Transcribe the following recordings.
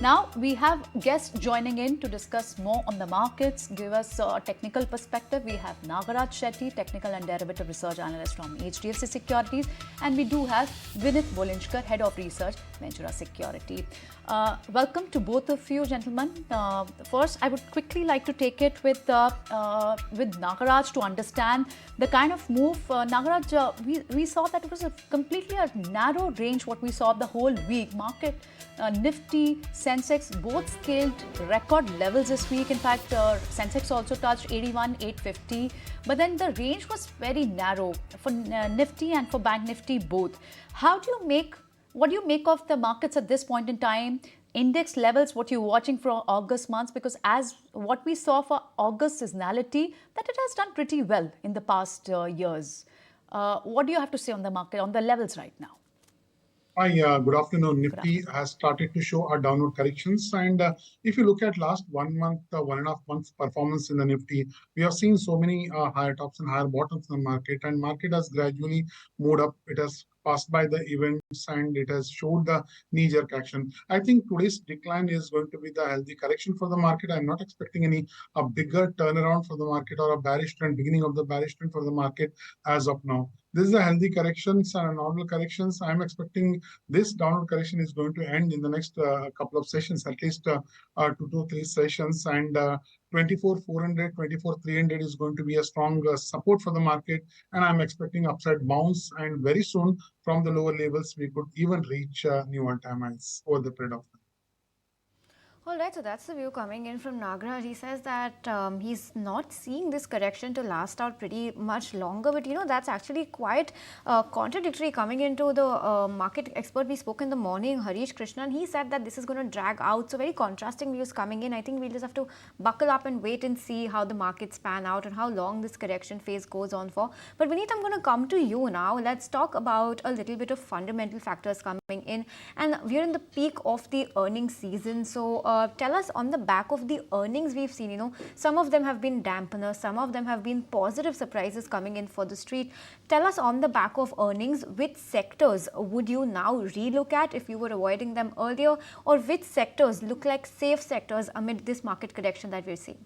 Now we have guests joining in to discuss more on the markets, give us a technical perspective. We have Nagaraj Shetti, Technical and Derivative Research Analyst from HDFC Securities, and we do have Vinit Bolinjkar, Head of Research, Ventura Securities. Welcome to both of you, gentlemen. First, I would quickly like to take it with Nagaraj to understand the kind of move. Nagaraj, we saw that it was completely a narrow range what we saw the whole week. Market, Nifty, Sensex both scaled record levels this week. In fact, Sensex also touched 81,850. But then the range was very narrow for Nifty and for Bank Nifty both. What do you make of the markets at this point in time? Index levels, what you're watching for August months, because as what we saw for August seasonality, that it has done pretty well in the past years. What do you have to say on the market, on the levels right now? Hi, good afternoon. Nifty has started to show a downward corrections. And if you look at last 1 month, 1.5 months performance in the Nifty, we have seen so many higher tops and higher bottoms in the market. And market has gradually moved up. It has passed by the events and it has showed the knee-jerk action. I think today's decline is going to be the healthy correction for the market. I'm not expecting a bigger turnaround for the market or a bearish trend, beginning of the bearish trend for the market as of now. This is a healthy corrections and normal corrections. I'm expecting this downward correction is going to end in the next couple of sessions, at least 2 to 3 sessions. And 24,400, 24,300 is going to be a strong support for the market. And I'm expecting upside bounce. And very soon from the lower levels, we could even reach new all-time highs over the period of time. All right, so that's the view coming in from Nagaraj. He says that he's not seeing this correction to last out pretty much longer, but that's actually quite contradictory coming into the market expert we spoke in the morning, Harish Krishnan. He said that this is going to drag out. So very contrasting views coming in. I think we'll just have to buckle up and wait and see how the markets pan out and how long this correction phase goes on for. But Vinit, I'm going to come to you now. Let's talk about a little bit of fundamental factors coming in. And we're in the peak of the earnings season. So tell us, on the back of the earnings we've seen, some of them have been dampeners, some of them have been positive surprises coming in for the street. Tell us, on the back of earnings, which sectors would you now relook at if you were avoiding them earlier, or which sectors look like safe sectors amid this market correction that we're seeing?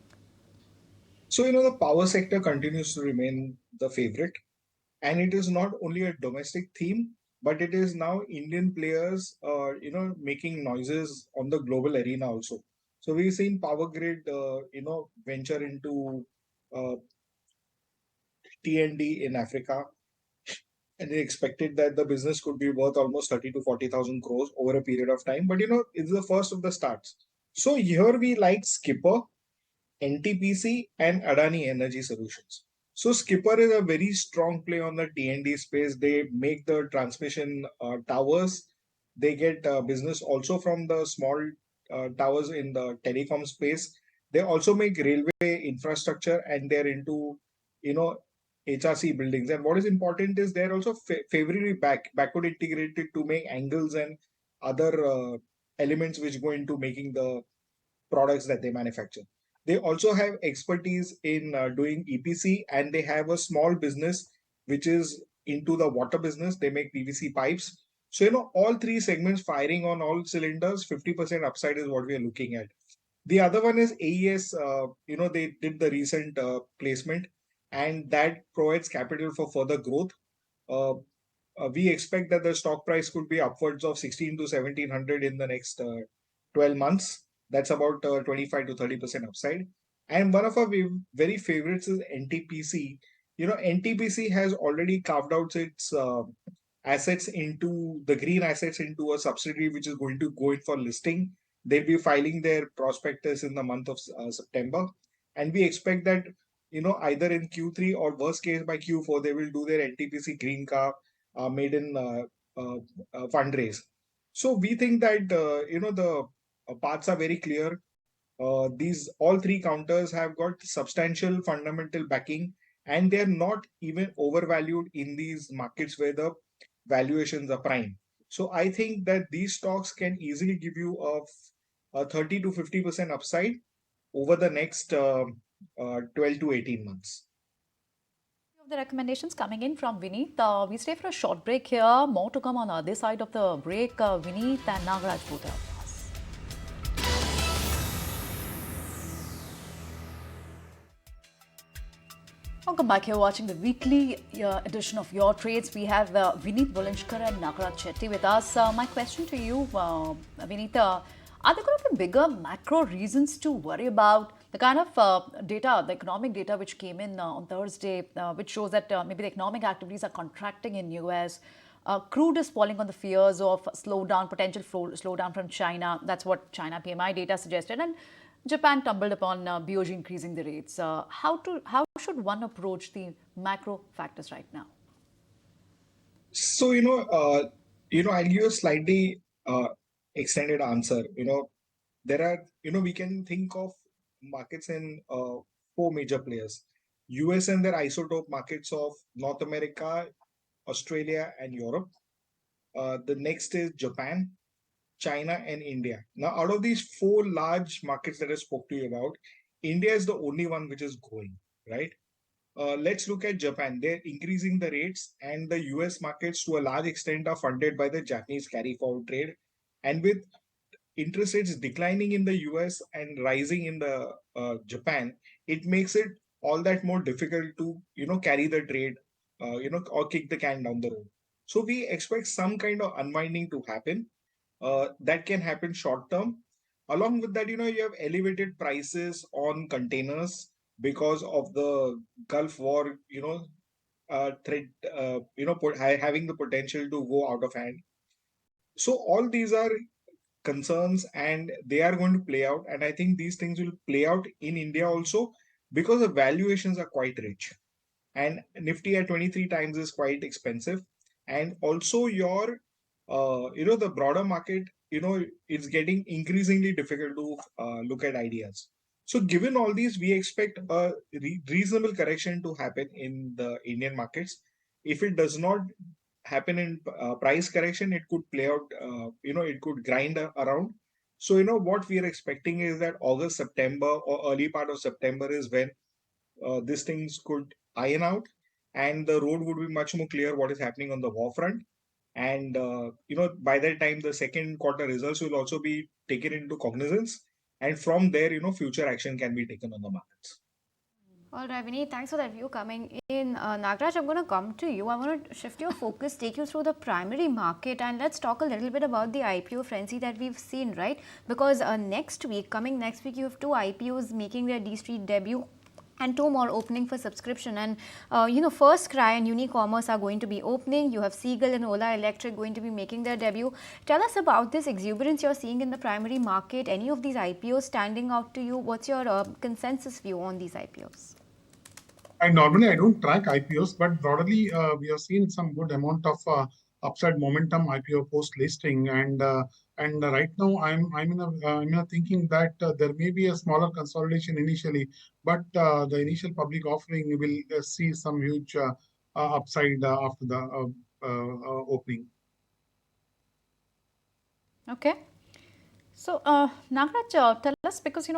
So, the power sector continues to remain the favorite, and it is not only a domestic theme, but it is now Indian players, making noises on the global arena also. So we've seen Power Grid, venture into T&D in Africa, and they expected that the business could be worth almost 30 to 40,000 crores over a period of time. But it's the first of the starts. So here we like Skipper, NTPC, and Adani Energy Solutions. So Skipper is a very strong play on the T&D space. They make the transmission towers. They get business also from the small towers in the telecom space. They also make railway infrastructure, and they're into, HRC buildings. And what is important is they're also favorably backward integrated to make angles and other elements which go into making the products that they manufacture. They also have expertise in doing EPC, and they have a small business which is into the water business. They make PVC pipes. So, all three segments firing on all cylinders, 50% upside is what we are looking at. The other one is AES. They did the recent placement, and that provides capital for further growth. We expect that the stock price could be upwards of 16 to 1700 in the next 12 months. That's about 25 to 30% upside. And one of our very favorites is NTPC. NTPC has already carved out its assets into the green assets into a subsidiary which is going to go in for listing. They'll be filing their prospectus in the month of September. And we expect that, either in Q3 or worst case by Q4, they will do their NTPC green car maiden fundraise. So we think that, the paths are very clear. These all three counters have got substantial fundamental backing, and they're not even overvalued in these markets where the valuations are prime. So I think that these stocks can easily give you a 30 to 50% upside over the next 12 to 18 months. The recommendations coming in from Vinit. We stay for a short break here. More to come on the other side of the break. Vinit and Nagaraj both are with us. Welcome back. You're watching the weekly edition of Your Trades. We have Vinit Bolinjkar and Nagaraj Shetti with us. My question to you, Vinit, are there going to be bigger macro reasons to worry about? The kind of data, the economic data which came in on Thursday, which shows that maybe the economic activities are contracting in US. Crude is falling on the fears of slowdown, potential slowdown from China. That's what China PMI data suggested. And Japan tumbled upon BOG increasing the rates. How should one approach the macro factors right now? So, I'll give a slightly extended answer. There are, we can think of markets in four major players: US and their isotope markets of North America, Australia, and Europe. The next is Japan, China, and India. Now, out of these four large markets that I spoke to you about, India is the only one which is growing, right? Let's look at Japan. They're increasing the rates, and the US markets to a large extent are funded by the Japanese carry forward trade. And with interest rates declining in the US and rising in the Japan, it makes it all that more difficult to carry the trade, or kick the can down the road. So we expect some kind of unwinding to happen. That can happen short term. Along with that, you have elevated prices on containers because of the Gulf War, threat, having the potential to go out of hand. So all these are concerns, and they are going to play out. And I think these things will play out in India also, because the valuations are quite rich. And Nifty at 23 times is quite expensive. And also the broader market, it's getting increasingly difficult to look at ideas. So given all these, we expect a reasonable correction to happen in the Indian markets. If it does not happen in price correction, it could play out, it could grind around. So, what we are expecting is that August, September, or early part of September is when these things could iron out, and the road would be much more clear what is happening on the war front. And, by that time, the second quarter results will also be taken into cognizance. And from there, future action can be taken on the markets. All right, Vinny, thanks for that view coming in. Nagaraj, I'm going to come to you. I want to shift your focus, take you through the primary market, and let's talk a little bit about the IPO frenzy that we've seen, right? Because coming next week, you have two IPOs making their D-Street debut and two more opening for subscription. And, First Cry and Unicommerce are going to be opening. You have Seagull and Ola Electric going to be making their debut. Tell us about this exuberance you're seeing in the primary market. Any of these IPOs standing out to you? What's your consensus view on these IPOs? I don't track IPOs, but broadly we have seen some good amount of upside momentum IPO post listing, and right now I'm in a thinking that there may be a smaller consolidation initially, but the initial public offering will see some huge upside after the opening. Okay. So, Nagaraj, tell us, because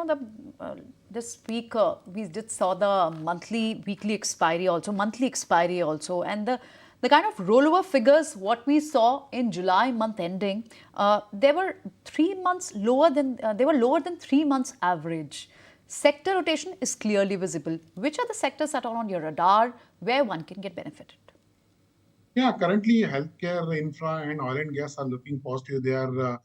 this week we did saw the weekly expiry also, monthly expiry also, and the kind of rollover figures what we saw in July month ending, they were 3 months lower than they were lower than 3 months average. Sector rotation is clearly visible. Which are the sectors that are on your radar where one can get benefited? Yeah, currently healthcare, infra, and oil and gas are looking positive. They are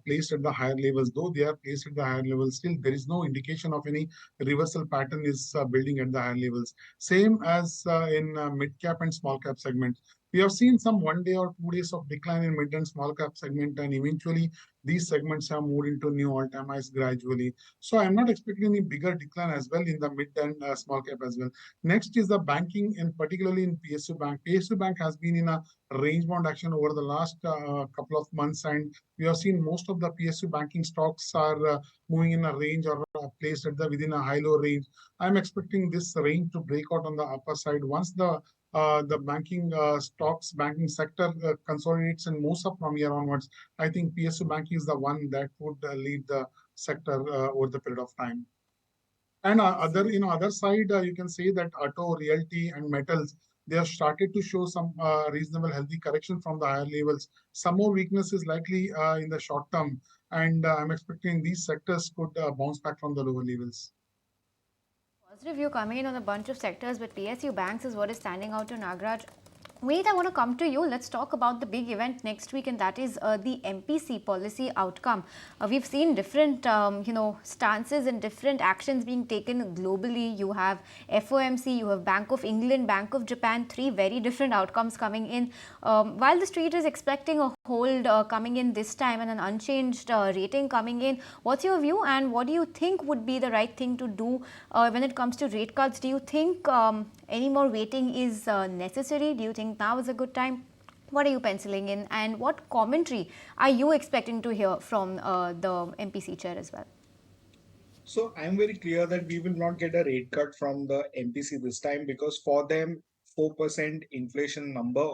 placed at the higher levels. Though they are placed at the higher levels, still there is no indication of any reversal pattern is building at the higher levels. Same as in mid cap and small cap segment. We have seen some 1 day or 2 days of decline in mid and small cap segment, and eventually these segments have moved into new all-time highs gradually. So I'm not expecting any bigger decline as well in the mid and small cap as well. Next is the banking, and particularly in PSU Bank. PSU Bank has been in a range-bound action over the last couple of months, and we have seen most of the PSU banking stocks are moving in a range or placed at within a high-low range. I'm expecting this range to break out on the upper side once the banking banking sector consolidates and moves up from here onwards. I think PSU banking is the one that would lead the sector over the period of time. And other side, you can say that auto, realty, and metals, they have started to show some reasonable healthy correction from the higher levels. Some more weakness is likely in the short term, and I'm expecting these sectors could bounce back from the lower levels. Positive view coming in on a bunch of sectors, but PSU banks is what is standing out to Nagaraj. Vinit, I want to come to you. Let's talk about the big event next week, and that is the MPC policy outcome. We've seen different, stances and different actions being taken globally. You have FOMC, you have Bank of England, Bank of Japan, three very different outcomes coming in. While the street is expecting a hold coming in this time and an unchanged rating coming in, what's your view, and what do you think would be the right thing to do when it comes to rate cuts? Do you think any more waiting is necessary? Do you think now is a good time? What are you penciling in, and what commentary are you expecting to hear from the MPC chair as well? So I'm very clear that we will not get a rate cut from the MPC this time, because for them 4% inflation number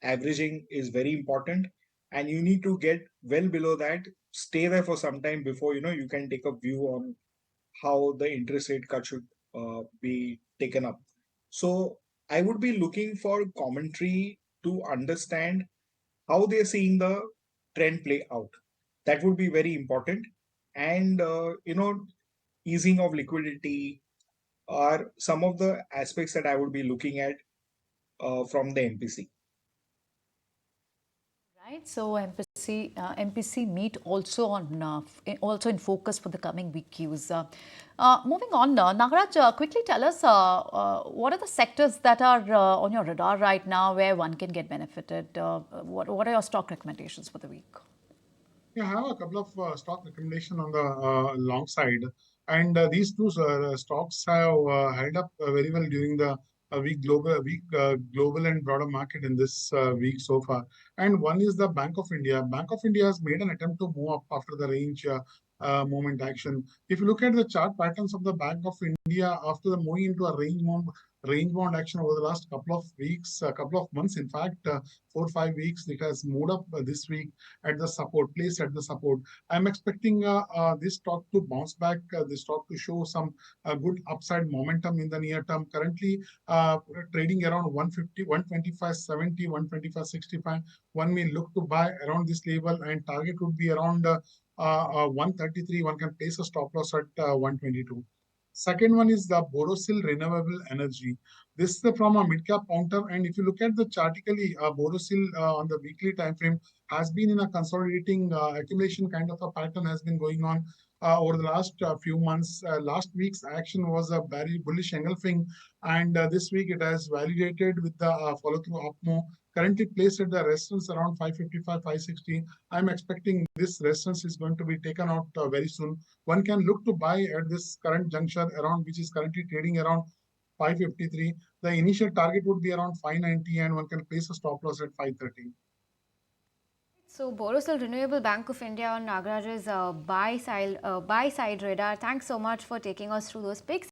averaging is very important, and you need to get well below that, stay there for some time before you can take a view on how the interest rate cut should be taken up. So I would be looking for commentary to understand how they're seeing the trend play out. That would be very important. And easing of liquidity are some of the aspects that I would be looking at from the MPC. Right, so MPC meet also on also in focus for the coming week cues. Moving on, Nagaraj, quickly tell us what are the sectors that are on your radar right now where one can get benefited? What are your stock recommendations for the week? Yeah, I have a couple of stock recommendation on the long side, and these two stocks have held up very well during the global and broader market in this week so far. And one is the Bank of India. Bank of India has made an attempt to move up after the range movement action. If you look at the chart patterns of the Bank of India after the moving into a range bound action over the last couple of weeks, a couple of months, in fact, 4 or 5 weeks, it has moved up this week at the support, placed at the support. I'm expecting this stock to bounce back, this stock to show some good upside momentum in the near term. Currently, trading around 150, 125.70, 125.65. One may look to buy around this level, and target would be around 133. One can place a stop loss at 122. Second one is the Borosil Renewable Energy. This is from a mid-cap counter, and if you look at the chartically, Borosil on the weekly time frame has been in a consolidating accumulation kind of a pattern has been going on over the last few months. Last week's action was a very bullish engulfing, and this week it has validated with the follow-through up move. Currently placed at the resistance around 555, 560. I'm expecting this resistance is going to be taken out very soon. One can look to buy at this current juncture around, which is currently trading around 553. The initial target would be around 590, and one can place a stop loss at 530. So Borosil Renewable Bank of India on Nagaraj's buy side radar. Thanks so much for taking us through those picks.